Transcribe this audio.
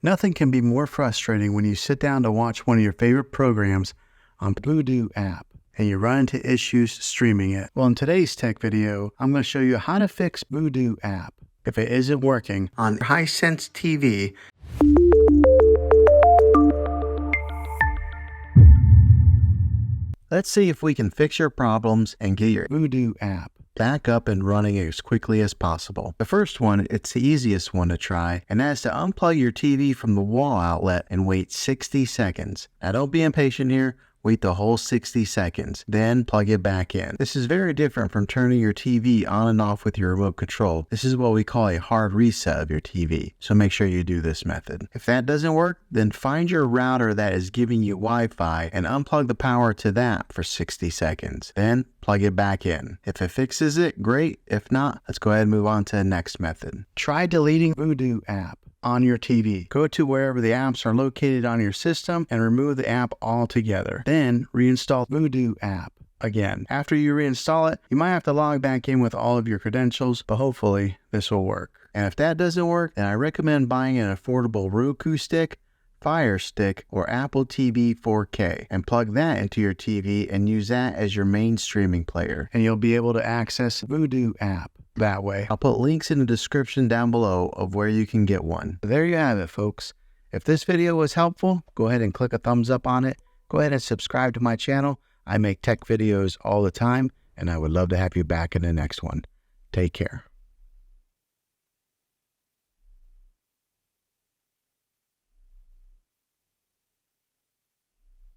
Nothing can be more frustrating when you sit down to watch one of your favorite programs on Vudu app and you run into issues streaming it. Well, in today's tech video, I'm going to show you how to fix Vudu app if it isn't working on Hisense TV. Let's see if we can fix your problems and get your Vudu app back up and running as quickly as possible. The first one, it's the easiest one to try, and that's to unplug your TV from the wall outlet and wait 60 seconds. Now don't be impatient here. Wait the whole 60 seconds, then plug it back in. This is very different from turning your TV on and off with your remote control. This is what we call a hard reset of your TV, so make sure you do this method. If that doesn't work, then find your router that is giving you Wi-Fi and unplug the power to that for 60 seconds. Then plug it back in. If it fixes it, great. If not, let's go ahead and move on to the next method. Try deleting Vudu app on your TV. Go to wherever the apps are located on your system and remove the app altogether. Then reinstall Vudu app again. After you reinstall it, you might have to log back in with all of your credentials, but hopefully this will work. And if that doesn't work, then I recommend buying an affordable Roku stick, Fire Stick, or Apple TV 4K and plug that into your TV and use that as your main streaming player. And you'll be able to access Vudu app that way. I'll put links in the description down below of where you can get one. There you have it, folks. If this video was helpful, go ahead and click a thumbs up on it. Go ahead and subscribe to my channel. I make tech videos all the time, and I would love to have you back in the next one. Take care.